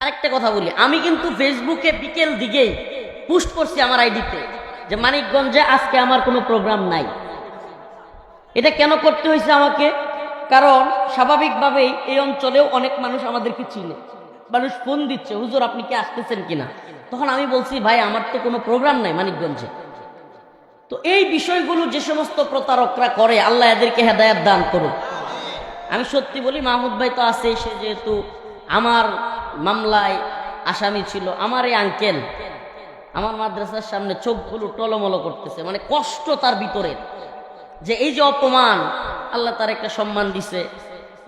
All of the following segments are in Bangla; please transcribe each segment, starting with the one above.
আরেকটা কথা বলি, আমি কিন্তু ফেসবুকে বিকেল দিকেই পোস্ট করছি আমার আইডিতে যে মানিকগঞ্জে আজকে আমার কোনো প্রোগ্রাম নাই। এটা কেন করতে হয়েছে আমাকে? কারণ স্বাভাবিকভাবেই এই অঞ্চলেও অনেক মানুষ আমাদেরকে চিনে, মানুষ ফোন দিচ্ছে, হুজুর আপনি কি আসতেছেন কিনা। তখন আমি বলছি ভাই আমার তো কোনো প্রোগ্রাম নাই মানিকগঞ্জে। তো এই বিষয়গুলো যে সমস্ত প্রতারকরা করে, আল্লাহ এদেরকে হেদায়েত দান করুক। আমি সত্যি বলি, মাহমুদ ভাই তো আছে, সে যেহেতু আমার মামলায় আসামি ছিল, আমার এই আঙ্কেল আমার মাদ্রাসার সামনে চোখগুলো টলমলো করতেছে, মানে কষ্ট তার ভিতরে, যে এই যে অপমান, আল্লাহ তার একটা সম্মান দিছে,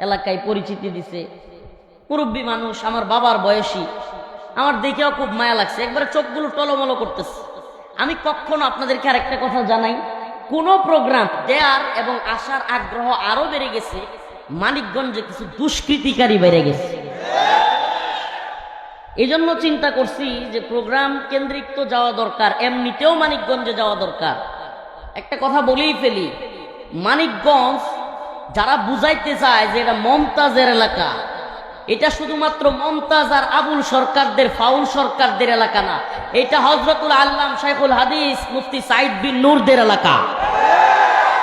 এলাকায় পরিচিতি দিছে, মুরব্বী মানুষ, আমার বাবার বয়সী, আমার দেখেও খুব মায়া লাগছে, একবারে চোখগুলো টলমলো করতেছে। আমি কখনো আপনাদেরকে আরেকটা কথা জানাই, কোনো প্রোগ্রাম দেয়ার এবং আসার আগ্রহ আরো বেড়ে গেছে, মানিকগঞ্জে কিছু দুষ্কৃতিকারী বেড়ে গেছে। এই জন্য চিন্তা করছি যে প্রোগ্রাম কেন্দ্রিক তো যাওয়া দরকার, এমনিতেও মানিকগঞ্জে যাওয়া দরকার। একটা কথা বলেই ফেলি, মানিকগঞ্জ যারা বুঝাইতে চায় যে এটা মমতাজের এলাকা, এটা শুধুমাত্র মমতাজ আর আবুল সরকারদের, ফাউল সরকারদের এলাকা না, এটা হযরতুল আল্লাম শাইখুল হাদিস মুফতি সাইদ বিন নূরদের এলাকা,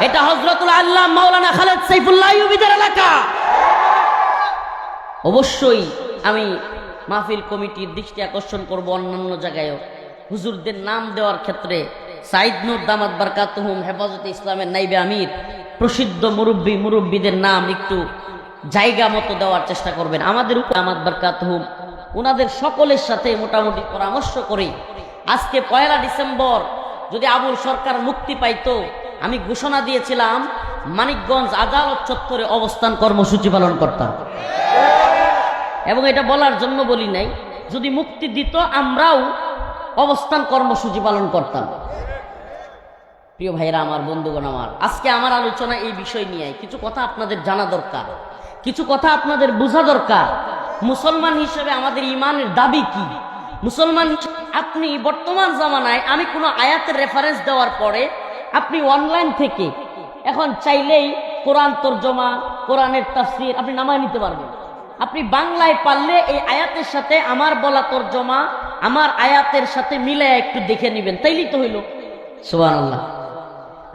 এটা হযরতুল আল্লাম মাওলানা খালেদ সাইফুল্লাহ আইয়ুবীদের এলাকা। অবশ্যই আমি মাহফিল কমিটির দৃষ্টি আকর্ষণ করব অন্যান্য জায়গায়ও হুজুরদের নাম দেওয়ার ক্ষেত্রে সাইদ নূর দামাত বারকাতুহুম হেফাজতে ইসলামের নাইবে আমির, প্রসিদ্ধ মুরব্বীদের নাম একটু জায়গা মতো দেওয়ার চেষ্টা করবেন। আমাদের দামাত বারকাতুহুম ওনাদের সকলের সাথে মোটামুটি পরামর্শ করে আজকে 1 ডিসেম্বর যদি আবুল সরকার মুক্তি পাইতো, আমি ঘোষণা দিয়েছিলাম মানিকগঞ্জ আদালত চত্বরে অবস্থান কর্মসূচি পালন করতাম। এবং এটা বলার জন্য বলি নাই, যদি মুক্তি দিত আমরাও অবস্থান কর্মসূচি পালন করতাম। প্রিয় ভাইরা আমার, বন্ধুগণ আমার, আজকে আমার আলোচনা এই বিষয় নিয়ে, কিছু কথা আপনাদের জানা দরকার, কিছু কথা আপনাদের বোঝা দরকার। মুসলমান হিসেবে আমাদের ইমানের দাবি কি? মুসলমান আপনি বর্তমান জামানায়, আমি কোনো আয়াতের রেফারেন্স দেওয়ার পরে আপনি অনলাইন থেকে এখন চাইলেই কোরআন তরজমা, কোরআনের তাফসীর আপনি নামায় নিতে পারবেন। আপনি বাংলায় পারলে এই আয়াতের সাথে আমার বলা তরজমা, আমার আয়াতের সাথে মিলে একটু দেখে নেবেন, তাইলেই তো হইল। সুবহানাল্লাহ।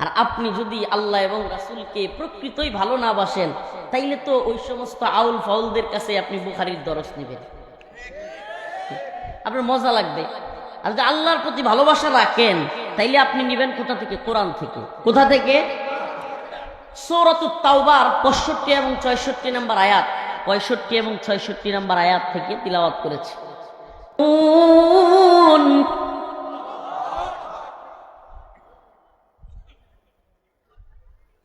আর আপনি যদি আল্লাহ এবং রাসূলকে প্রকৃতই ভালো না বাসেন, তাইলে তো ওই সমস্ত আউল ফাউলদের কাছে আপনি বুখারীর দরস নেবেন, আপনার মজা লাগবে। আর যদি আল্লাহর প্রতি ভালোবাসা রাখেন, তাইলে আপনি নেবেন কোথা থেকে? কোরআন থেকে। কোথা থেকে? সূরাতুত তাওবার 65 এবং 64 নম্বর আয়াত, 65 এবং 66 নম্বর আয়াত থেকে তিলাওয়াত করেছে।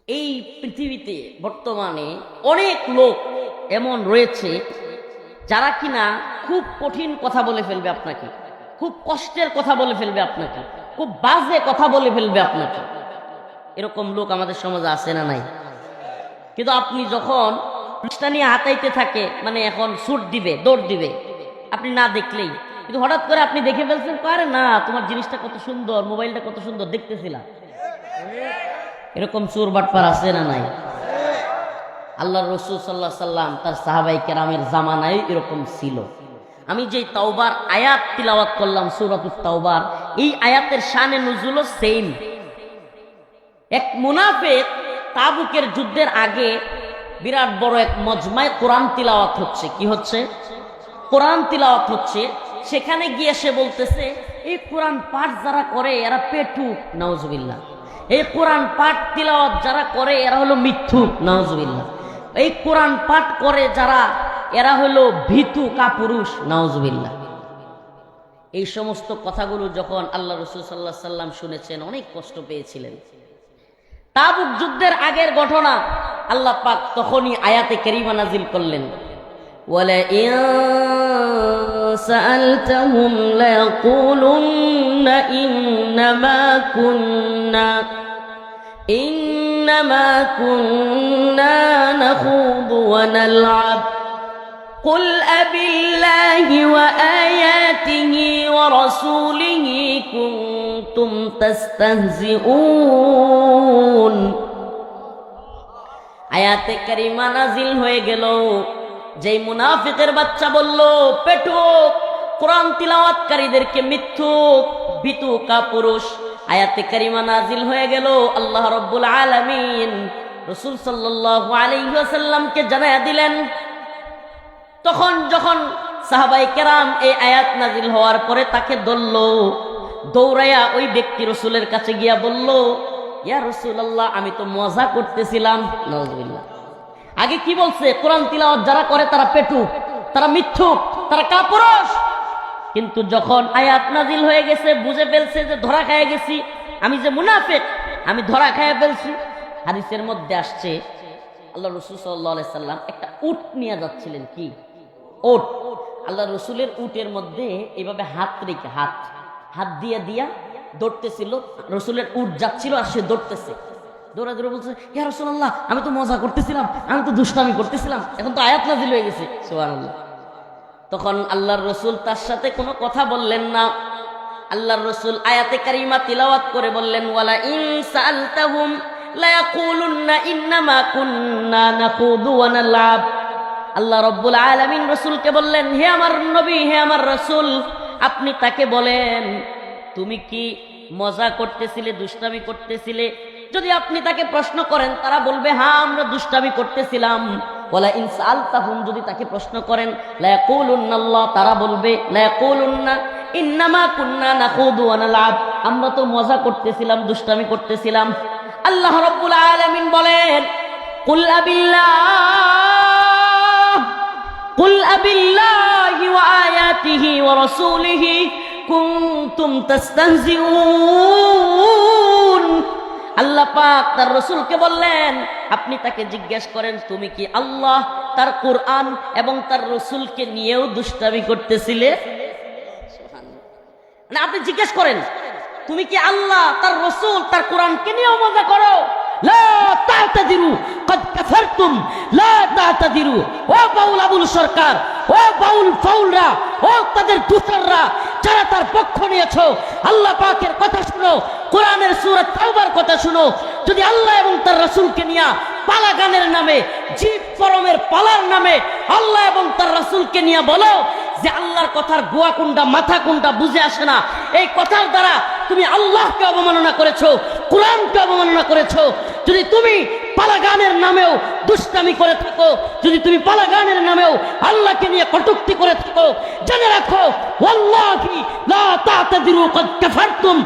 এই পৃথিবীতে বর্তমানে অনেক লোক এমন রয়েছে যারা কিনা খুব কঠিন কথা বলে ফেলবে আপনাকে, খুব কষ্টের কথা বলে ফেলবে আপনাকে, খুব বাজে কথা বলে ফেলবে আপনাকে। এরকম লোক আমাদের সমাজে আছে না নাই? কিন্তু আপনি যখন পৃষ্ঠা নিয়ে হাতাইতে থাকে, মানে এখন সুট দিবে, দৌড় দিবে, আপনি না দেখলেই, কিন্তু হঠাৎ করে আপনি দেখে ফেলছেন, আরে না তোমার জিনিসটা কত সুন্দর, মোবাইলটা কত সুন্দর দেখতেছিলাম। এরকম চোর বাটপার আছে না নাই? আল্লাহর রাসূল সাল্লাল্লাহু আলাইহি সাল্লাম তার সাহাবায়ে কেরামের জামানায় এরকম ছিল। আমি যে তাওবার আয়াত তিলাওয়াত করলাম, সূরাতুত তাওবার, এই আয়াতের শানে নুজুলও সেম। এক মুনাফিক তাবুকের যুদ্ধের আগে বিরাট বড় এক মজমায় কোরআন তিলাওয়াত হচ্ছে। কি হচ্ছে? কোরআন তিলাওয়াত হচ্ছে। সেখানে গিয়ে সে বলতেছে, এই কোরআন পাঠ যারা করে এরা পেটুক, নাউজুবিল্লাহ। এই কোরআন পাঠ তিলাওয়াত যারা করে এরা হলো মিথ্যুক, নাউজুবিল্লাহ। এই কোরআন পাঠ করে যারা, এরা হলো ভীতু কাপুরুষ, নাউজুবিল্লাহ। এই সমস্ত কথাগুলো যখন আল্লাহ রাসূল সাল্লাল্লাহু আলাইহি সাল্লাম শুনেছেন, অনেক কষ্ট পেয়েছিলেন। তাবুক যুদ্ধের আগের ঘটনা, আল্লাহ পাক তখনই আয়াতে কারিমা নাজিল করলেন, ওয়ালা ইন সাআলতাহুম লায়াকুলুন্না ইন্নামা কুন্না নাখুদু ওয়া নালআব قل أبالله وآياته ورسوله كنتم تستهزئون। আয়াতে কারিমা নাজিল হয়ে গেল, যেই মুনাফিকের বাচ্চা বলল পেটু কোরআন তিলাওয়াতকারীদেরকে মিথ্যুক ভীতু কাপুরুষ, আয়াতে কারিমা নাজিল হয়ে গেল। আল্লাহ রাব্বুল আলামিন রাসূল সাল্লাল্লাহু আলাইহি ওয়াসাল্লামকে জানায়া দিলেন। তখন যখন সাহাবায়ে কেরাম এই আয়াত নাজিল হওয়ার পরে তাকে ধরল, দৌড়াইয়া ওই ব্যক্তি রাসূলের কাছে গিয়া বলল, ইয়া রাসূলুল্লাহ, আমি তো মজা করতেছিলাম। নাউযুবিল্লাহ। আগে কি বলছে? কোরআন তিলাওয়াত যারা করে তারা পেটুক, তারা মিথ্যুক, তারা কাপুরুষ। কিন্তু যখন আয়াত নাজিল হয়ে গেছে, বুঝে ফেলছে যে ধরা খায় গেছি, আমি যে মুনাফিক, আমি ধরা খায় ফেলছি। হাদিসের মধ্যে আসছে আল্লাহ রাসূল সাল্লাল্লাহু আলাইহি সাল্লাম একটা উট নিয়ে যাচ্ছিলেন। কি উট? আল্লাহ রাসূলের উটের মধ্যে এভাবে হাত রেখে হাত দিয়া দৌড়তেছিল। রাসূলের উট যাচ্ছিল আর সে দৌড়তেছে। দৌড়া দৌড়ে বলছে, ইয়া রাসূলুল্লাহ, আমি তো মজা করতেছিলাম, আমি তো দুষ্টামি করতেছিলাম, এখন তো আয়াত নাজিল হয়ে গেছে। সুবহানাল্লাহ। তখন আল্লাহর রাসূল তার সাথে কোনো কথা বললেন না। আল্লাহর রাসূল আয়াতে কারিমা তিলাওয়াত করে বললেন, ওয়ালা ইন সাআলতাহুম লা ইয়াকুলুন্না ইন্নামা কুন্না নাখুদু ওয়া নালআব। আল্লাহ রাব্বুল আলামিন রাসূলকে বললেন, হে আমার নবী, হে আমার রাসূল, আপনি তাকে বলেন তুমি কি মজা করতেছিলে, দুষ্টামি করতেছিলে? যদি আপনি তাকে প্রশ্ন করেন, তারা বলবে হ্যাঁ আমরা দুষ্টামি করতেছিলাম। ওয়ালা ইন সাআলতাহুম, যদি তাকে প্রশ্ন করেন, লা ইয়াকুলুন্নাল্লাহ, তারা বলবে লা ইয়াকুলুন্না ইন্নামা কুন্না নাখুদু ওয়া নালআব, আমরা তো মজা করতেছিলাম, দুষ্টামি করতেছিলাম। আল্লাহ রাব্বুল আলামিন বলেন, কুল আবিল্লাহি ওয়া আয়াতিহি ওয়া রাসূলিহি কুনতুম তাস্তাহজিউন। আল্লাহ পাক তার রাসূলকে বললেন, আপনি তাকে জিজ্ঞেস করেন তুমি কি আল্লাহ, তার কোরআন এবং তার রাসূলকে নিয়েও দুষ্টামি করতেছিলে? মানে আপনি জিজ্ঞেস করেন তুমি কি আল্লাহ, তার রাসূল, তার কোরআনকে নিয়েও মজা করো? লা তা'তাদিরু ক্বাদ কাফারতুম, লা তা'তাদিরু। ও বাউল আবুল সরকার, ও বাউল ফাউলরা, ও তাদের দূষররা, যারা তার পক্ষ নিয়েছো, আল্লাহ পাকের কথা শুনো, কোরআনের সূরা তাওবার কথা শুনো। যদি আল্লাহ এবং তার রাসূলকে নিয়ে পালা গানের নামে, জীব ফরমের পালার নামে আল্লাহ এবং তার রাসূলকে নিয়ে বলো যে আল্লাহর কথার গোয়া কোনটা মাথা কোনটা বুঝে আসে না, এই কথার দ্বারা তুমি আল্লাহকে অবমাননা করেছো, কোরআনকে অবমাননা করেছো। যদি তুমি পালা গানের নামেও দুষ্টামি করে থাকো, যদি তুমি পালা গানের নামেও আল্লাহকে নিয়ে কটূক্তি করে থাকো, জেনে রাখো ওয়াল্লাহি লা তা'তাদিরু ক্বাদ কাফারতুম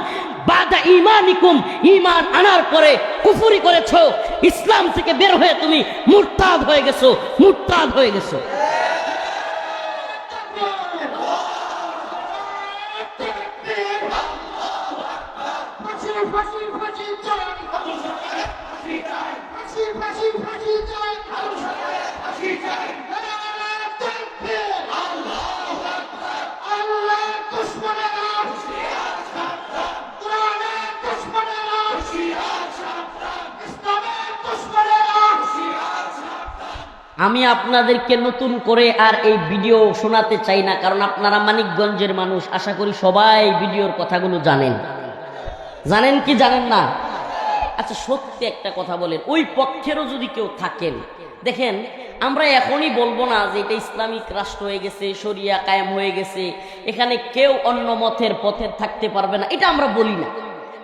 বাদা ঈমানিকুম, ঈমান আনার পরে কুফরি করেছো, ইসলাম থেকে বের হয়ে তুমি মুরতাদ হয়ে গেছো, মুরতাদ হয়ে গেছো। আমি আপনাদেরকে নতুন করে আর এই ভিডিও শোনাতে চাই না, কারণ আপনারা মানিকগঞ্জের মানুষ, আশা করি সবাই ভিডিওর কথাগুলো জানেন। জানেন কি জানেন না? আচ্ছা সত্যি একটা কথা বলেন, ওই পক্ষেরও যদি কেউ থাকেন, দেখেন আমরা এখনই বলবো না যে এটা ইসলামিক রাষ্ট্র হয়ে গেছে, শরিয়া কায়েম হয়ে গেছে, এখানে কেউ অন্য মতের পথের থাকতে পারবে না, এটা আমরা বলি না।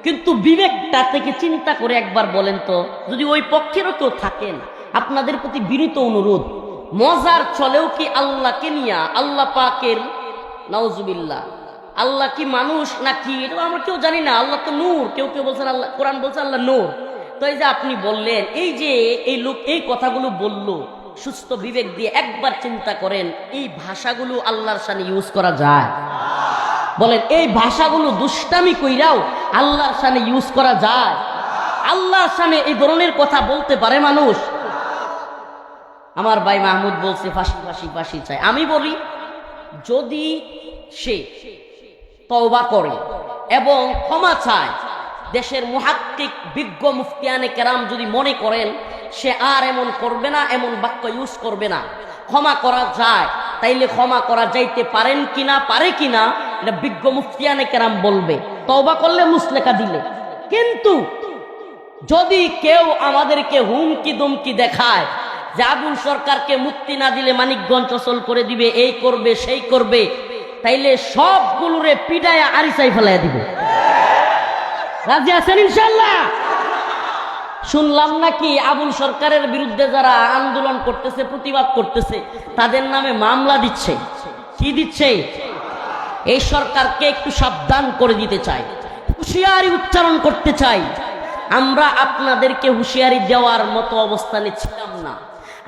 কিন্তু বিবেকটা থেকে চিন্তা করে একবার বলেন তো, যদি ওই পক্ষেরও কেউ থাকেন, আপনাদের প্রতি বিনীত অনুরোধ, মজার চলেও কি আল্লাহকে নিয়ে, আল্লাহ পাকের, নাউজুবিল্লাহ, আল্লাহ কি মানুষ নাকি এটা আমরা কেউ জানি না। আল্লাহ তো নূর, কেউ কেউ বলছেন আল্লাহ, কোরআন বলছে আল্লাহ নূর। তো এই যে আপনি বললেন, এই যে এই লোক এই কথাগুলো বললো, সুস্থ বিবেক দিয়ে একবার চিন্তা করেন, এই ভাষাগুলো আল্লাহর সামনে ইউজ করা যায়? বলেন এই ভাষাগুলো দুষ্টামি কইরাও আল্লাহর সামনে ইউজ করা যায়? আল্লাহর সামনে এই ধরনের কথা বলতে পারে মানুষ? আমার ভাই মাহমুদ বলছে ফাঁসি ফাঁসি ফাঁসি চাই। আমি বলি যদি সে তওবা করে এবং ক্ষমা চায়, দেশের মুহাক্কিক বিজ্ঞ মুফতিয়ানে কেরাম যদি মনে করেন সে আর এমন করবে না, এমন বাক্য ইউজ করবে না, ক্ষমা করা যায়, তাইলে ক্ষমা করা যাইতে পারেন কিনা, পারে কিনা, এটা বিজ্ঞ মুফতিয়ানে কেরাম বলবে, তওবা করলে মুসলেকা দিলে। কিন্তু যদি কেউ আমাদেরকে হুমকি দুমকি দেখায় যে আবুল সরকারকে মুক্তি না দিলে মানিকগঞ্জ অচল করে দিবে, এই করবে সেই করবে, তাইলে সবগুলোরে পিডায়া আরিসাই ফেলাইয়া দিব। রাজি আছেন ইনশাআল্লাহ? শুনলাম নাকি আবুল সরকারের বিরুদ্ধে যারা আন্দোলন করতেছে, প্রতিবাদ করতেছে, তাদের নামে মামলা দিচ্ছে। কি দিচ্ছে? এই সরকারকে একটু সাবধান করে দিতে চাই, হুঁশিয়ারি উচ্চারণ করতে চাই। আমরা আপনাদেরকে হুঁশিয়ারি দেওয়ার মতো অবস্থানে ছিলাম না।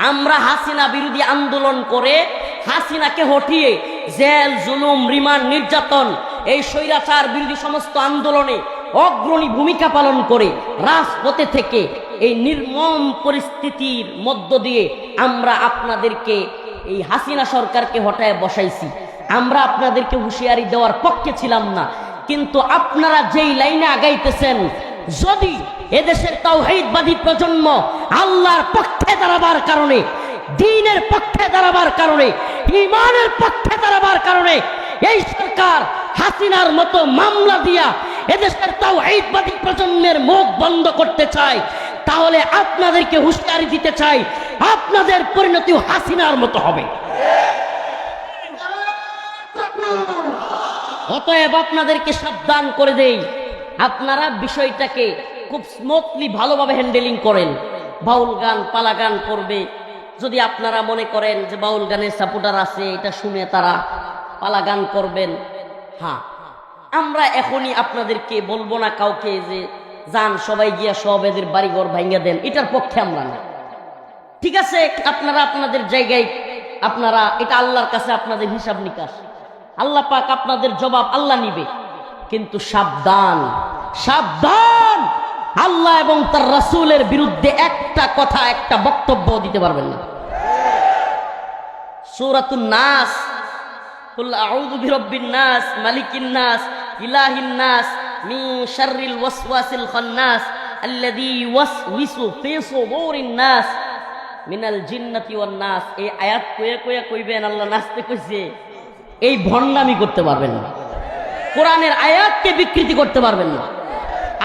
আমরা হাসিনা বিরোধী আন্দোলন করে হাসিনাকে হটিয়ে জেল, জুলুম, রিমান্ড, নির্যাতন, এই স্বৈরাচার বিরোধী সমস্ত আন্দোলনে অগ্রণী ভূমিকা পালন করে রাজপথে থেকে এই নির্মম পরিস্থিতির মধ্য দিয়ে আমরা আপনাদেরকে এই হাসিনা সরকারকে হটায় বসাইছি। আমরা আপনাদেরকে হুঁশিয়ারি দেওয়ার পক্ষে ছিলাম না, কিন্তু আপনারা যেই লাইনে আগাইতেছেন, যদি এদেশের তাওহীদবাদী প্রজন্ম আল্লাহর পক্ষে দাঁড়াবার কারণে, দ্বীনের পক্ষে দাঁড়াবার কারণে, ঈমানের পক্ষে দাঁড়াবার কারণে এই সরকার হাসিনার মতো মামলা দিয়া এদেশের তাওহীদবাদী প্রজন্মের মুখ বন্ধ করতে চায়, তাহলে আপনাদেরকে হুঁশিয়ারি দিতে চাই, আপনাদের পরিণতিও হাসিনার মতো হবে। অতএব আপনাদেরকে সাবধান করে দেই, আপনারা বিষয়টাকে খুব স্মুথলি ভালোভাবে হ্যান্ডেলিং করেন। বাউল গান, পালা গান করবে, যদি আপনারা মনে করেন যে বাউল গানের সাপোর্টার আছে, এটা শুনে তারা পালা গান করবেন, হ্যাঁ, আমরা এখনই আপনাদেরকে বলবো না কাউকে যে যান সবাই গিয়া সব এদের বাড়িঘর ভাঙ্গা দেন, এটার পক্ষে আমরা না। ঠিক আছে, আপনারা আপনাদের জায়গায়, আপনারা এটা আল্লাহর কাছে আপনাদের হিসাব নিকাশ, আল্লাহ পাক আপনাদের জবাব আল্লাহ নিবে। কিন্তু সাবধান, সাবধান, আল্লাহ এবং তার রাসূলের বিরুদ্ধে একটা কথা, একটা বক্তব্য দিতে পারবেন না। সূরাতুন নাস, কুল আউযু বিরাব্বিন নাস, মালিকিন নাস, ইলাহিন নাস, মিন শাররিল ওয়াসওয়াসিল খান্নাস, আল্লাযী ইউওয়াসউইসু ফি সুদুরিন নাস মিনাল জিন্নাতি ওয়ান নাস। এই আয়াত কয়ে কয়ে কইবেন আল্লাহ নাচতে কইছে, এই ভণ্ডামি করতে পারবেন না। কোরআনের আয়াতকে বিকৃতি করতে পারবেন না।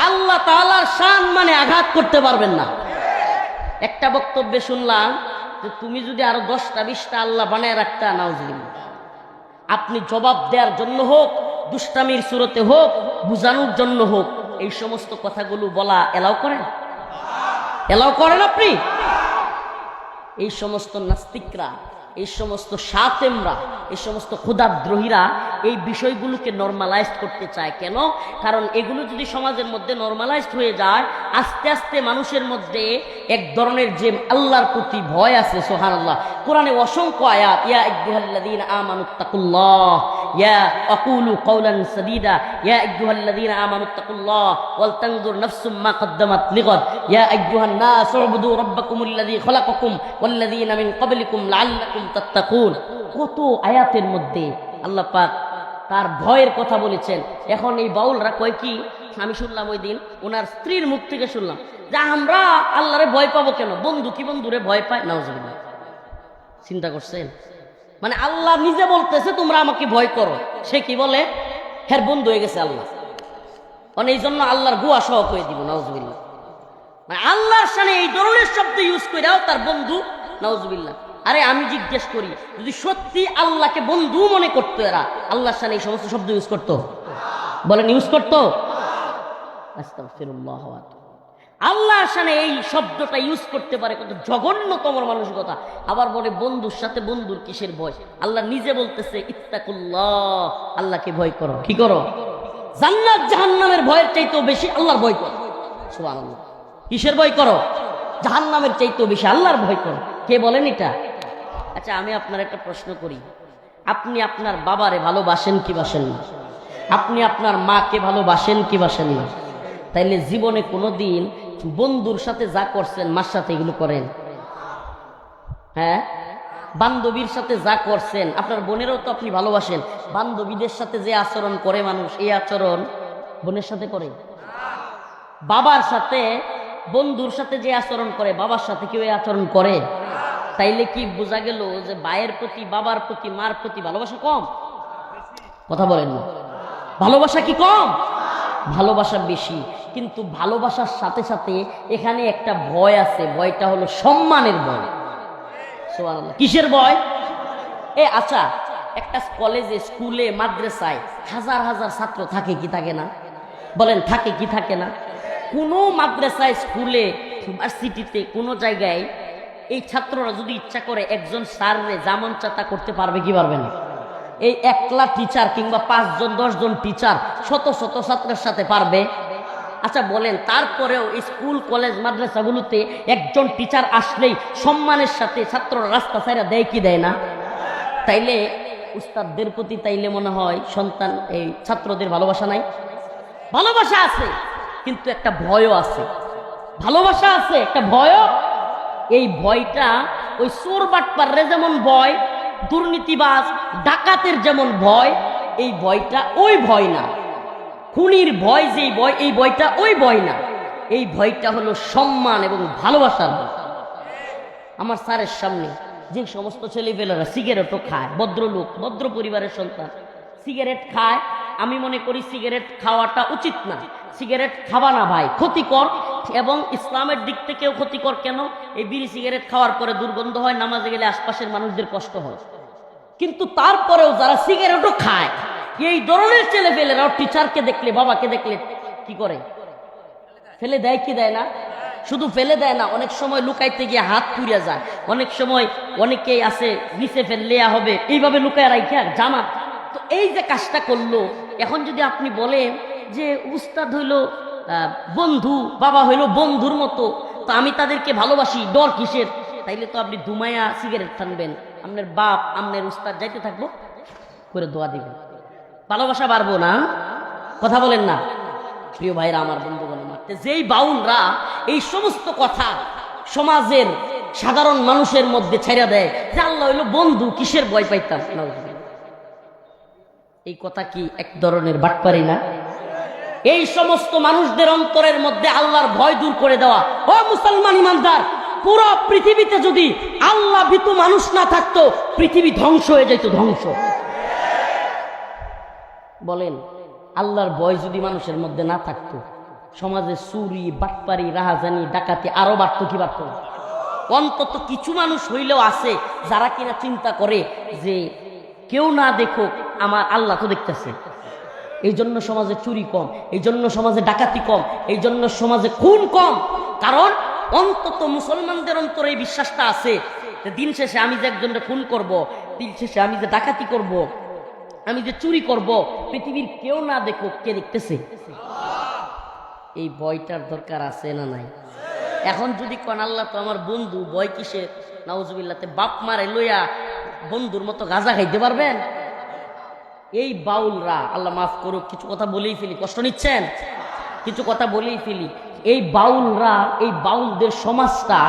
আল্লাহ তাআলার শান মানে আঘাত করতে পারবেন না। একটা বক্তব্যে শুনলাম যে তুমি যদি আরো 10টা 20টা আল্লাহ বানায় রাখতা, নাউজুবিল্লাহ, আপনি জবাব দেওয়ার জন্য হোক, দুষ্টামির সুরতে হোক, বুঝানোর জন্য হোক, এই সমস্ত কথাগুলো বলা এলাও করেন? এলাও করেন আপনি? এই সমস্ত নাস্তিকরা, এই সমস্ত শাতেমরা, এই সমস্ত খোদাদ্রোহীরা এই বিষয়গুলোকে নরমালাইজড করতে চায়। কেন? কারণ এগুলো যদি সমাজের মধ্যে নরমালাইজড হয়ে যায়, আস্তে আস্তে মানুষের মধ্যে এক ধরনের যে আল্লাহর প্রতি ভয় আছে, সুবহানাল্লাহ, কোরআনে অসংখ্য আয়াত, ইয়া আইয়ুহাল্লাযীনা আমানুত্তাকুল্লাহ, ইয়া আকুলু কাওলান সাদীদা, ইয়া আইয়ুহাল্লাযীনা আমানুত্তাকুল্লাহ ওয়াল তানজুর নাফসুম মা কদ্দামাত লিগাদ, ইয়া আইয়ুহান নাস উবুদু রাব্বাকুমুল্লাযী খালাকাকুম ওয়াল্লাযীনা মিন ক্বাবলিকুম লাআল্লাকুম তাত্তাকুন। কত আয়াতের মধ্যে আল্লাহ পাক তার ভয়ের কথা বলেছেন। এখন এই বাউলরা কয় কি, আমি শুনলাম ওই দিন ওনার স্ত্রীর মুখ থেকে শুনলাম যে আমরা আল্লাহরে ভয় পাবো কেন, বন্ধু কি বন্ধুরে ভয় পায়? নাউজুবিল্লাহ। চিন্তা করছেন? মানে আল্লাহ নিজে বলতেছে তোমরা আমাকে ভয় করো, সে কি বলে? হ্যাঁ, বন্ধু হয়ে গেছে আল্লাহ, মানে এই জন্য আল্লাহর গুয়া সহ করে দিব। নাউজুবিল্লাহ। মানে আল্লাহর সামনে এই ধরনের শব্দ ইউজ করেও তার বন্ধু। নাউজুবিল্লাহ। আরে আমি জিজ্ঞেস করি, যদি সত্যি আল্লাহকে বন্ধু মনে করতো এরা, আল্লাহর সামনে এই সমস্ত শব্দ ইউজ করতো? বলেন, ইউজ করতো? আস্তাগফিরুল্লাহ। আল্লাহর সামনে এই শব্দটা ইউজ করতে পারে, কত জঘন্যতম মানসিকতা। আবার বলে বন্ধুর সাথে বন্ধুর কিসের ভয়? আল্লাহ নিজে বলতেছে ইত্তাকুল্লাহ, আল্লাহকে ভয় করো। কি করো? জান্নাত জাহান্নামের ভয়ের চাইতেও বেশি আল্লাহর ভয় করো। সুবহানাল্লাহ। কিসের ভয় করো? জাহান্নামের চাইতেও বেশি আল্লাহর ভয় করো। কে বলেন এটা? আচ্ছা, আমি আপনার একটা প্রশ্ন করি, আপনি আপনার বাবারে ভালোবাসেন কি বাসেন না? আপনি আপনার মাকে ভালোবাসেন কি বাসেন না? তাইলে জীবনে কোনোদিন বন্ধুর সাথে যা করছেন মার সাথে এগুলো করেন? হ্যাঁ, বান্ধবীর সাথে যা করছেন, আপনার বোনেরও তো আপনি ভালোবাসেন, বান্ধবীদের সাথে যে আচরণ করে মানুষ, এই আচরণ বোনের সাথে করে? বাবার সাথে, বন্ধুর সাথে যে আচরণ করে, বাবার সাথে কেউ এই আচরণ করে? তাইলে কি বোঝা গেল যে ভাইয়ের প্রতি, বাবার প্রতি, মার প্রতি ভালোবাসা কম? কথা বলেন না। ভালোবাসা কি কম? ভালোবাসা বেশি। কিন্তু ভালোবাসার সাথে সাথে এখানে একটা ভয় আছে, ভয়টা হলো সম্মানের ভয়। সুবহানাল্লাহ। কিসের ভয়? আচ্ছা, একটা কলেজে, স্কুলে, মাদ্রাসায় হাজার হাজার ছাত্র থাকে কি থাকে না? বলেন থাকে কি থাকে না? কোনো মাদ্রাসায়, স্কুলে, ইউনিভার্সিটিতে, কোনো জায়গায় এই ছাত্ররা যদি ইচ্ছা করে একজন স্যাররে যেমন চাতা করতে পারবে কি পারবে না? এই একলা টিচার কিংবা 5 জন 10 জন টিচার শত শত ছাত্রের সাথে পারবে? আচ্ছা বলেন, তারপরেও স্কুল, কলেজ, মাদ্রাসাগুলোতে একজন টিচার আসলেই সম্মানের সাথে ছাত্ররা রাস্তা ছাইরা দেয় কি দেয় না? তাইলে উস্তাদদের প্রতি তাইলে মনে হয় সন্তান, এই ছাত্রদের ভালোবাসা নাই? ভালোবাসা আছে, কিন্তু একটা ভয়ও আছে। ভালোবাসা আছে, একটা ভয়ও। এই ভয়টা ওই চোর বাটপাররে যেমন ভয়, দুর্নীতিবাজ ডাকাতের যেমন ভয়, এই ভয়টা ওই ভয় না। খুনির ভয় যেই ভয়, এই ভয়টা ওই ভয় না। এই ভয়টা হলো সম্মান এবং ভালোবাসার ভয়। আমার স্যারের সামনে যে সমস্ত ছেলেপেলেরা সিগারেটও খায়, ভদ্রলোক, ভদ্র পরিবারের সন্তান সিগারেট খায়, আমি মনে করি সিগারেট খাওয়াটা উচিত না। সিগারেট খাওয়া না ভাই, ক্ষতিকর, এবং ইসলামের দিক থেকেও ক্ষতিকর। কেন? এই বিড়ি সিগারেট খাওয়ার পরে দুর্গন্ধ হয়, নামাজে গেলে আশপাশের মানুষদের কষ্ট হয়। কিন্তু তারপরেও যারা সিগারেটও খায়, এই ধরনের ছেলেপেলেরাও টিচারকে দেখলে, বাবাকে দেখলে কি করে? ফেলে দেয় কি দেয় না? শুধু ফেলে দেয় না, অনেক সময় লুকাইতে গিয়ে হাত পুড়িয়া যায়। অনেক সময় অনেকেই আছে নিচে ফেললেয়া হবে, এইভাবে লুকায় রাখে জামা। তো এই যে কাজটা করলো, এখন যদি আপনি বলেন যে উস্তাদ হইল বন্ধু, বাবা হইল বন্ধুর মতো, তো আমি তাদেরকে ভালোবাসি, ডর কিসের? তাইলে তো আপনি দুমায়া সিগারেট টানবেন, আপনার বাপ, আপনার উস্তাদ যাইতে থাকবো করে দোয়া দিবেন, ভালোবাসা বাড়বো না? কথা বলেন না প্রিয় ভাইরা, আমার বন্ধুগণ। যেই বাউলরা এই সমস্ত কথা সমাজের সাধারণ মানুষের মধ্যে ছেড়ে দেয় যে আল্লাহ হইল বন্ধু, কিসের ভয় পাইতাম? এই কথা কি এক ধরনের বাটপারি না? এই সমস্ত মানুষদের অন্তরের মধ্যে আল্লাহর ভয় দূর করে দেওয়া। ও মুসলমান ইমানদার, পুরো পৃথিবীতে যদি আল্লাহ ভীতু মানুষ না থাকতো, পৃথিবী ধ্বংস হয়ে যেত, ধ্বংস। বলেন, আল্লাহর ভয় যদি মানুষের মধ্যে না থাকতো, সমাজে চুরি, বাটপারি, রাহাজানি, ডাকাতি আরো বাড়তো কি বাড়তো? অন্তত কিছু মানুষ হইলেও আছে যারা কিনা চিন্তা করে যে কেউ না দেখুক, আমার আল্লাহ তো দেখতেছে। এই জন্য সমাজে চুরি কম, এই জন্য সমাজে ডাকাতি কম, এই জন্য সমাজে খুন কম। কারণ অন্তত মুসলমানদের অন্তরে এই বিশ্বাসটা আছে যে দিন শেষে আমি যে একজনকে খুন করব, দিন শেষে আমি যে ডাকাতি করব, আমি যে চুরি করব, পৃথিবীর কেউ না দেখুক, কে দেখতেছে? এই ভয়টার দরকার আছে না নাই? এখন যদি কোন আল্লাহ তো আমার বন্ধু, ভয় কিসের? নাউজুবিল্লাতে বাপ মারে লইয়া বন্ধুর মতো গাঁজা খাইতে পারবেন? এই বাউলরা, আল্লাহ মাফ করুক, কিছু কথা বলেই ফেলি, কষ্ট নিচ্ছেন? কিছু কথা বলেই ফেলি। এই বাউলরা, এই বাউলদের সমাজটা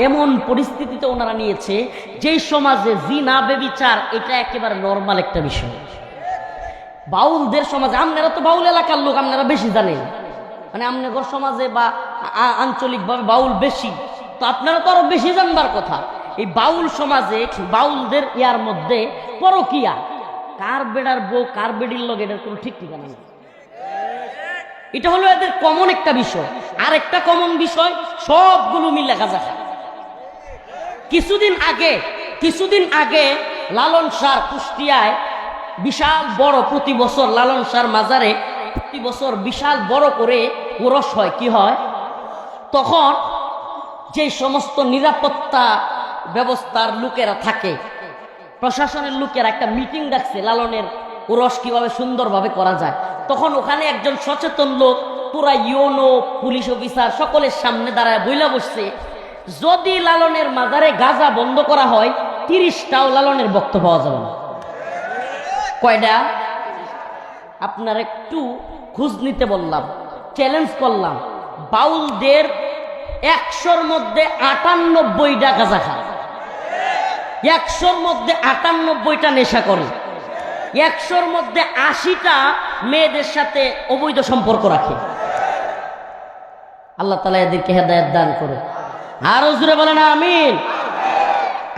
এমন পরিস্থিতিতে ওনারা নিয়েছে, যেই সমাজে জিনা, বেবিচার এটা একেবারে নর্মাল একটা বিষয়। বাউলদের সমাজে, আপনারা তো বাউল এলাকার লোক, আপনারা বেশি জানেন, মানে আপনার সমাজে বা আঞ্চলিকভাবে বাউল বেশি, তো আপনারা তো আরো বেশি জানবার কথা। এই বাউল সমাজে, বাউলদের ইয়ার মধ্যে পরকিয়া, কার বেড়ার বউ কার বেডির লোক, এটার কোনো ঠিক ঠিকানা নেই। এটা হলো এদের কমন একটা বিষয়। আর একটা কমন বিষয়, সবগুলো মিলে গাঁজা খায়। কিছুদিন আগে লালন শাহ কুষ্টিয়ায় বিশাল বড়, প্রতি বছর লালন শাহর মাজারে প্রতি বছর বিশাল বড় করে ওরস হয়। কি হয়? তখন যে সমস্ত নিরাপত্তা ব্যবস্থার লোকেরা থাকে, প্রশাসনের লোকেরা একটা মিটিং ডাকছে লালনের ওরস কিভাবে সুন্দরভাবে করা যায়। তখন ওখানে একজন সচেতন লোক পুরা ইউনো, পুলিশ অফিসার সকলের সামনে দাঁড়ায় বইলা বসছে, যদি লালনের মাজারে গাঁজা বন্ধ করা হয়, 30টাও লালনের বক্তব্য পাওয়া যাবে না। কয়টা? আপনার একটু খোঁজ নিতে বললাম, চ্যালেঞ্জ করলাম, বাউলদের 100-র মধ্যে 98টা গাঁজা খায়, 100-র মধ্যে 98টা নেশা করে, 100-র মধ্যে 80টা মেয়েদের সাথে অবৈধ সম্পর্ক রাখে। আল্লাহ তাআলা এদেরকে হেদায়েত দান করে। আরো জোরে বলেন আমিন।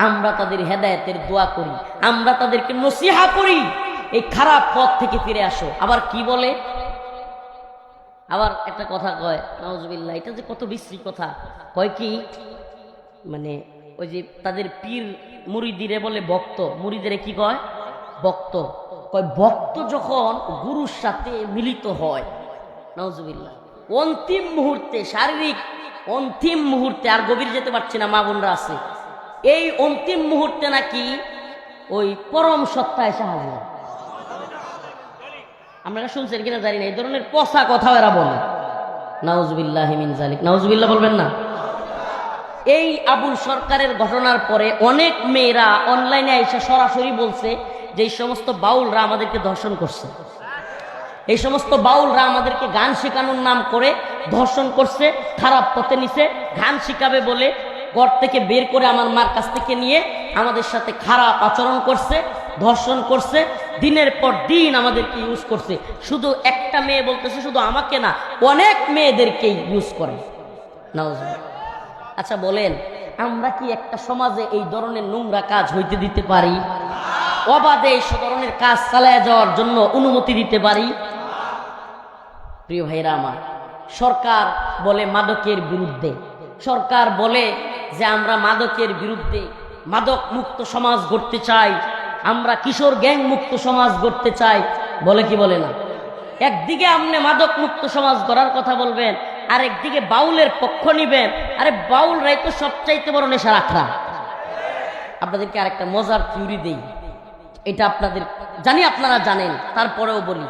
আমরা তাদের হেদায়েতের দোয়া করি, আমরা তাদেরকে নসিহা করি, এই খারাপ পথ থেকে ফিরে আসো। আবার কি বলে? আবার একটা কথা কয়, নাউজুবিল্লাহ, এটা যে কত বিশ্রী কথা। কয় কি, মানে ওই যে তাদের পীর মুরিদিরে বলে ভক্ত, মুরিদিরে কি কয়? ভক্ত। কয় ভক্ত যখন গুরুর সাথে মিলিত হয়, নাউজুবিল্লাহ, অন্তিম মুহূর্তে, শারীরিক অন্তিম মুহূর্তে, আর গভীর যেতে পারছি না, মা বোনরা আছে, এই অন্তিম মুহূর্তে নাকি ওই পরম সত্তা এসে হাজির। আপনারা শুনছেন কিনা জানি না, এই ধরনের পচা কথা এরা বলে। নাউজুবিল্লাহি মিন যালিক, নাউজুবিল্লাহ বলবেন না? এই আবুল সরকারের ঘটনার পরে অনেক মেয়েরা অনলাইনে এসে সরাসরি বলছে যে এই সমস্ত বাউলরা আমাদেরকে ধর্ষণ করছে, এই সমস্ত বাউলরা আমাদেরকে গান শেখানোর নাম করে ধর্ষণ করছে, খারাপ পথে নিছে, গান শিখাবে বলে ঘর থেকে বের করে আমার মার কাছ থেকে নিয়ে আমাদের সাথে খারাপ আচরণ করছে, ধর্ষণ করছে, দিনের পর দিন আমাদেরকে ইউজ করছে। শুধু একটা মেয়ে বলতেছে, শুধু আমাকে না, অনেক মেয়েদেরকে ইউজ করে। নাউজুবিল্লাহ। আচ্ছা বলেন, আমরা কি একটা সমাজে এই ধরনের নোংরা কাজ হইতে দিতে পারি? অবাধে এই ধরনের কাজ চালায় যাওয়ার জন্য অনুমতি দিতে পারি? প্রিয় ভাইরা আমার, সরকার বলে মাদকের বিরুদ্ধে, সরকার বলে যে আমরা মাদকের বিরুদ্ধে, মাদক মুক্ত সমাজ গড়তে চাই, আমরা কিশোর গ্যাং মুক্ত সমাজ গড়তে চাই, বলে কি বলে না? একদিকে আপনি মাদক মুক্ত সমাজ গড়ার কথা বলবেন, আর একদিকে বাউলের পক্ষ নিবেন। আরে বাউলরাই তো সবচাইতে বড় নেশা রাখা। আপনাদেরকে আরেকটা মজার থিওরি দেই, এটা আপনাদের জানি আপনারা জানেন, তারপরেও বলি।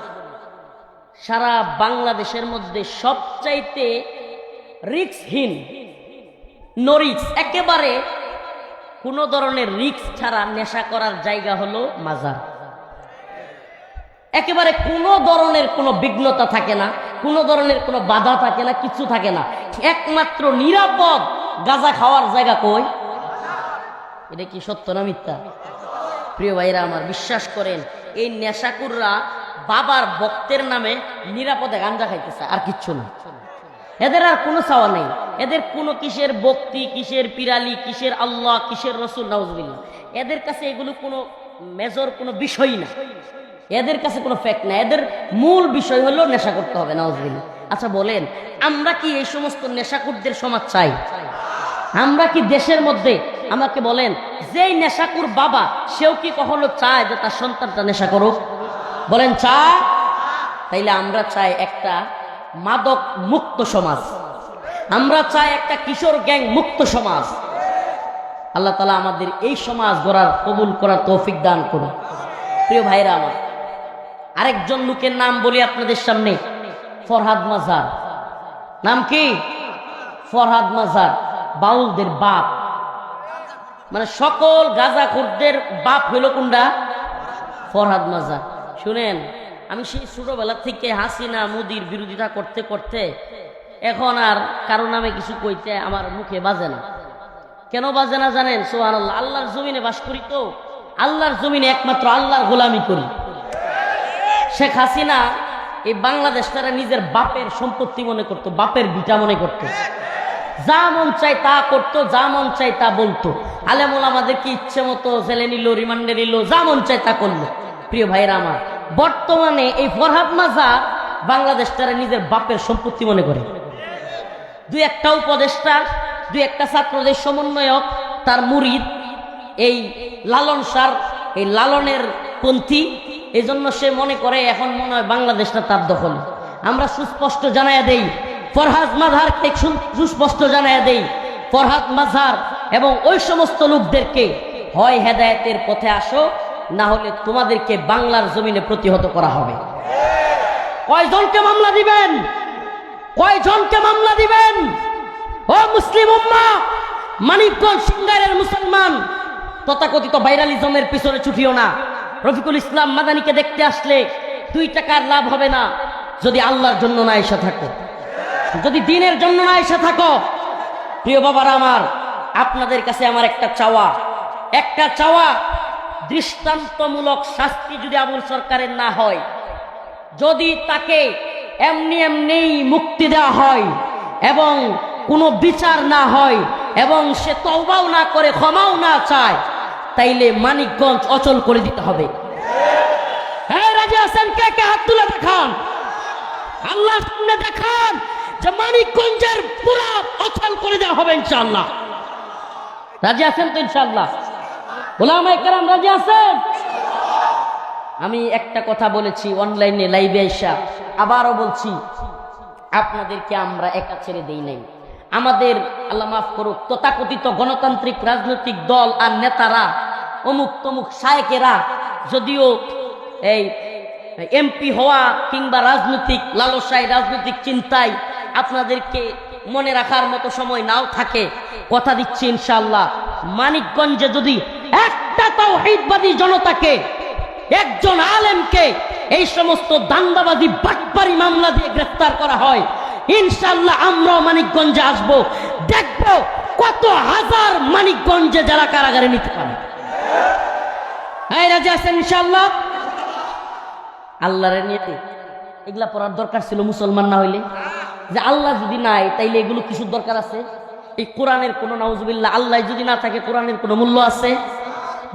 সারা বাংলাদেশের মধ্যে সবচাইতে রিস্কহীন, নো রিস্ক, একেবারে কোনো ধরনের রিস্ক ছাড়া নেশা করার জায়গা হলো মাজার। একেবারে কোনো ধরনের কোনো বিঘ্নতা থাকে না, কোনো ধরনের কোনো বাধা থাকে না, কিছু থাকে না, একমাত্র নিরাপদ গাঁজা খাওয়ার জায়গা কই? এটা কি সত্য না মিথ্যা? প্রিয় ভাইরা আমার, বিশ্বাস করেন, এই নেশাকুররা বাবার ভক্তের নামে নিরাপদে গাঁজা খাইতেছে, আর কিচ্ছু না। এদের আর কোনো চাওয়া নেই, এদের কোনো কিসের ভক্তি, কিসের পিরালি, কিসের আল্লাহ, কিসের রসুল, নাউজুবিল্লাহ, এদের কাছে এগুলো কোনো মেজর কোনো বিষয় না, এদের কাছে কোনো ফ্যাক্ট না, এদের মূল বিষয় হলো নেশা করতে হবে, নাউজুবিল্লাহ। আচ্ছা বলেন, আমরা কি এই সমস্ত নেশাকুরদের সমাজ চাই? আমরা কি দেশের মধ্যে, আমাকে বলেন, যেই নেশাকুর বাবা, সেও কি কখনো চায় যে তার সন্তানটা নেশা করুক? বলেন চায়? তাইলে আমরা চাই একটা মাদক মুক্ত সমাজ, আমরা চাই একটা কিশোর গ্যাং মুক্ত সমাজ। আল্লাহ তাআলা আমাদের এই সমাজ গড়ার, কবুল করার তৌফিক দান করুন। প্রিয় ভাইরা আমার, আরেকজন লোকের নাম বলি আপনাদের সামনে, ফরহাদ মাজার। নাম কি? ফরহাদ মাজার, বাউলদের বাপ, মানে সকল গাঁজাখোরদের বাপ হইল কোনটা? ফরহাদ মাজার। শুনেন, আমি সেই ছোটবেলা থেকে হাসিনা মোদির বিরোধিতা করতে করতে এখন আর কারো নামে কিছু কইতে আমার মুখে বাজে না। কেন বাজে না জানেন? সুবহানাল্লাহ, আল্লাহর জমিনে বাস করি তো, আল্লাহর জমিনে একমাত্র আল্লাহর গোলামি করি। শেখ হাসিনা এই বাংলাদেশটারে নিজের বাপের সম্পত্তি মনে করতো, বাপের ভিটা মনে করতো, যা মন চাই তা করতো, যা মন চাই তা বলতো, আলেম ওলামাদেরকে ইচ্ছে মতো জেলে নিল, রিমান্ডে নিল, যা মন চাই তা করলো। প্রিয় ভাইরা আমার, বর্তমানে এই ফরহাদ মাজার বাংলাদেশটারে নিজের বাপের সম্পত্তি মনে করে। দুই একটা উপদেষ্টা, দুই একটা ছাত্রদের সমন্বয়ক, তার মুরিদ, এই লালন সার, এই লালনের পন্থী, এই জন্য সে মনে করে এখন মনে হয় বাংলাদেশটা তার দখলে। আমরা সুস্পষ্ট জানাইয়া দেই, ফরহাদ মাজারকে সুস্পষ্ট জানাইয়া দেই, ফরহাদ মাজার এবং ওই সমস্ত লোকদেরকে হয় হেদায়েতের পথে আসো, না হলে তোমাদেরকে বাংলার জমিনে প্রতিহত করা হবে। কয়জনকে মামলা দিবেন? কয়জনকে মামলা দিবেন? ও মুসলিম উম্মাহ, মানিকগঞ্জ সিঙ্গারের মুসলমান তথাকথিত ভাইরালিজমের পিছনে ছুটিও না। রফিকুল ইসলাম মাদানিকে দেখতে আসলে 2 টাকার লাভ হবে না যদি আল্লাহর জন্য না এসে থাকো, যদি দ্বীনের জন্য না এসে থাকো। প্রিয় বাবারা আমার, আপনাদের কাছে আমার একটা চাওয়া, দৃষ্টান্তমূলক শাস্তি যদি আবুল সরকারের না হয়, যদি তাকে এমনি এমনি মুক্তি দেওয়া হয় এবং কোনো বিচার না হয় এবং সে তওবাও না করে, ক্ষমাও না চায়, তাইলে মানিকগঞ্জ অচল করে দিতে হবে। হ্যাঁ, রাজি আছেন? কে কে হাত তুলে দেখান, আল্লাহর সামনে দেখান যে মানিকগঞ্জের পুরা অচল করে দেওয়া হবে ইনশাআল্লাহ। রাজি আছেন তো ইনশাআল্লাহ? ওলামায়ে কেরাম রাজি আছেন? আমি একটা কথা বলেছি অনলাইনে লাইভে আইসা, আবারও বলছি, আপনাদেরকে আমরা একা ছেড়ে দেই নাই। আমাদের আল্লাহ মাফ করুক তথাকথিত গণতান্ত্রিক রাজনৈতিক দল আর নেতারা, অমুক তমুক শায়েকেরা যদিও এই এমপি হওয়া কিংবা রাজনৈতিক লালসায় রাজনৈতিক চিন্তায় আপনাদেরকে মনে রাখার মতো সময় নাও থাকে, কথা দিচ্ছি ইনশাআল্লাহ মানিকগঞ্জে যদি একটা তাওহীদবাদী জনতাকে, একজন আলেমকে এই সমস্ত দান্দাবাজি বাটপারি মামলা দিয়ে গ্রেফতার করা হয়, ইনশাআল্লাহ আমরাও মানিকগঞ্জে আসব, দেখব কত হাজার মানিকগঞ্জে যারা কারাগারে নিতে পারে। রাজি আছেন ইনশাআল্লাহ? আল্লাহরে নিয়ে এগুলা পড়ার দরকার ছিল মুসলমান না হইলে, যে আল্লাহ যদি নাই তাইলে এগুলো কিছুর দরকার আছে? এই কোরআনের কোন নাউজুবিল্লাহ আল্লাহ যদি না থাকে কোরআনের কোনো মূল্য আছে?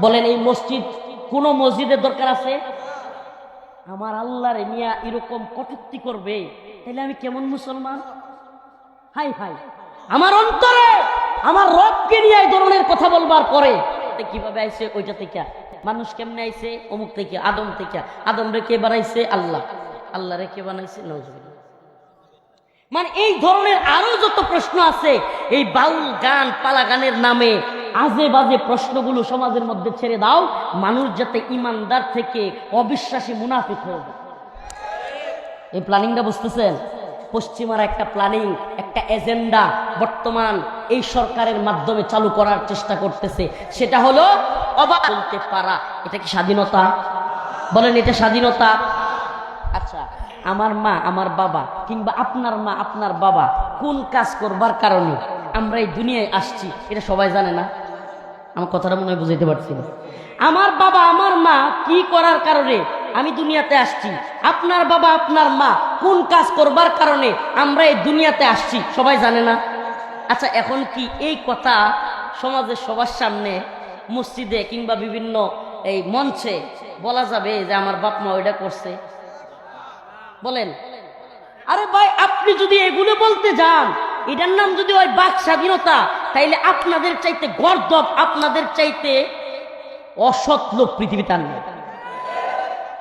বলেন এই মসজিদ কোন মসজিদের দরকার আছে? আমার আল্লাহরে নিয়ে এরকম কটূক্তি করবে তাইলে আমি কেমন মুসলমান? হাই হাই, আমার অন্তরে আমার রবকে নিয়ে এই ধরনের কথা বলবার পরে কিভাবে আইছে ওইটা থেকে, মানুষ কেমনে আইছে অমুক থেকে, আদম থেকে, আদম রে কে বানাইছে? আল্লাহ, আল্লাহ রে কে বানাইছে? নাউজুবিল্লাহ। মানে এই ধরনের আরো যত প্রশ্ন আছে, এই বাউল গান পালা গানের নামে আজে বাজে প্রশ্নগুলো সমাজের মধ্যে ছেড়ে দাও, মানুষ যাতে ইমানদার থেকে অবিশ্বাসী মুনাফিক হয়ে যায়। এই প্ল্যানিংটা বুঝতেছেন? পশ্চিমার একটা প্ল্যানিং, একটা এজেন্ডা বর্তমান এই সরকারের মাধ্যমে চালু করার চেষ্টা করতেছে, সেটা হলো অবাক বলতে পারা। এটা কি স্বাধীনতা? বলেন এটা স্বাধীনতা? আচ্ছা, আমার মা আমার বাবা কিংবা আপনার মা আপনার বাবা কোন কাজ করবার কারণে আমরা এই দুনিয়ায় আসছি এটা সবাই জানে না? আমার কথাটা মনে হয় বুঝাইতে পারছি না। আমার বাবা আমার মা কি করার কারণে আমি দুনিয়াতে আসছি, আপনার বাবা আপনার মা কোন কাজ করবার কারণে আমরা এই দুনিয়াতে আসছি সবাই জানে না? আচ্ছা, এখন কি এই কথা সমাজের সবার সামনে মসজিদে কিংবা বিভিন্ন এই মঞ্চে বলা যাবে যে আমার বাপ মা ওইটা করছে? বলেন। আরে ভাই, আপনি যদি এগুলো বলতে যান, এটার নাম যদি ওই বাক স্বাধীনতা, তাইলে আপনাদের চাইতে গর্দব, আপনাদের চাইতে অসৎ লোক পৃথিবীতে আনবে।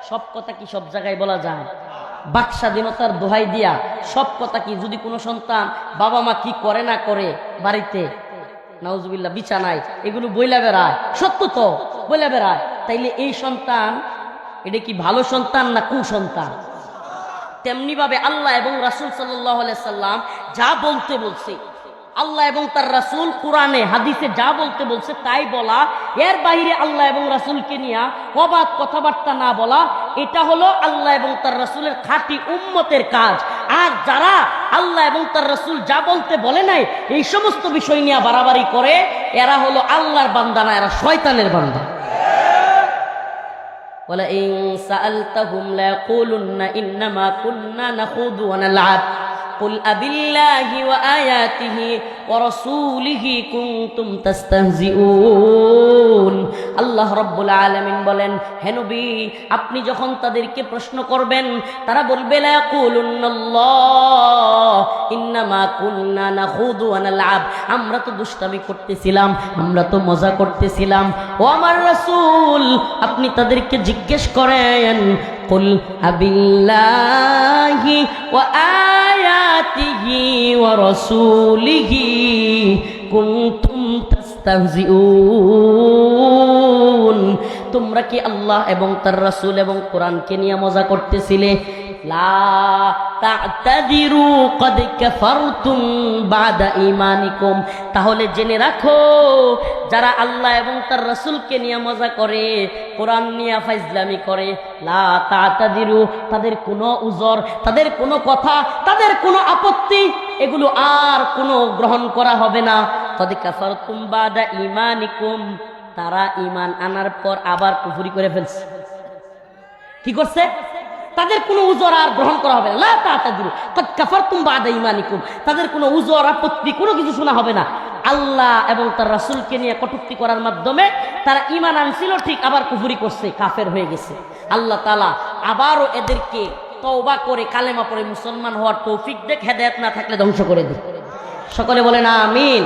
সব কথা কি সব জায়গায় বলা যায়? বাক স্বাধীনতার দোহাই দিয়া সব কথা কি, যদি কোনো সন্তান বাবা মা কি করে না করে বাড়িতে, নাউজুবিল্লাহ, বিছানায়, এগুলো বইলা বেড়ায়, সত্য তো বইলা বেড়ায়, তাইলে এই সন্তান এটা কি ভালো সন্তান না কুসন্তান? তেমনি ভাবে আল্লাহ এবং রাসূল সাল্লাল্লাহু আলাইহি সাল্লাম যা বলতে বলছে, আল্লাহ এবং তার রাসূল কোরআনে হাদিসে যা বলতে বলছে তাই বলা, এর বাইরে আল্লাহ এবং রাসূলকে নিয়ে অবাধ কথাবার্তা না বলা, এটা হলো আল্লাহ এবং তার রাসূলের খাঁটি উম্মতের কাজ। আর যারা আল্লাহ এবং তার রাসূল যা বলতে বলে নাই এই সমস্ত বিষয় নিয়ে বাড়াবাড়ি করে, এরা হলো আল্লাহর বান্দা না, এরা শয়তানের বান্দা। وَلَئِن سَأَلْتَهُمْ لَيَقُولُنَّ إِنَّمَا كُنَّا نَخُوضُ وَنَلْعَبُ قُلْ أَبِاللَّهِ وَآيَاتِهِ وَرَسُولِهِ كُنتُمْ تَسْتَهْزِئُونَ। আল্লাহ রাব্বুল আলামিন বলেন, হে নবী, আপনি যখন তাদেরকে প্রশ্ন করবেন তারা বলবে লায়াকুলুন্নাল্লাহ ইন্নামা কুন্না নাখুদু ওয়া নালআব, আমরা তো দুষ্টামি করতেছিলাম, আমরা তো মজা করতেছিলাম। ও আমার রাসূল, আপনি তাদেরকে জিজ্ঞেস করেন, কুল আবিল্লাহি ওয়া আয়াতিহি ওয়া রাসূলিহি কুনতুম তাস্তাহজিউন, তোমরা কি আল্লাহ এবং তার রাসূল এবং কোরআনকে নিয়ে মজা করতেছিলে? লা তা'তাদিরু ক্বাদ কাফারতুম বাদা ঈমানিকুম, তাহলে জেনে রাখো যারা আল্লাহ এবং তার রাসূলকে নিয়ে মজা করে, কোরআন নিয়ে ফাইজলামি করে, লা তা'তাদিরু, তাদের কোনো উযর, তাদের কোনো কথা, তাদের কোনো আপত্তি, এগুলো আর কোনো গ্রহণ করা হবে না। ক্বাদ কাফারতুম বাদা ঈমানিকুম, তারা ঈমান আনার পর আবার কুফরি করে ফেলছে। কি করছে? তাদের কোনো উযর আর গ্রহণ করা হবে না। লা তা'তাদিরু ক্বাদ কাফারতুম বাদা ঈমানিকুম, তাদের কোনো উযর আপত্তি কোনো কিছু শোনা হবে না। আল্লাহ এবং তার রাসূলকে নিয়ে কটূক্তি করার মাধ্যমে তারা ঈমান আনছিল ঠিক, আবার কুফরি করছে, কাফের হয়ে গেছে। আল্লাহ তাআলা আবারও এদেরকে তওবা করে কালেমা পড়ে মুসলমান হওয়ার তৌফিক দেখ, হেদায়েত না থাকলে ধ্বংস করে দেয়। সকলে বলেন আমিন।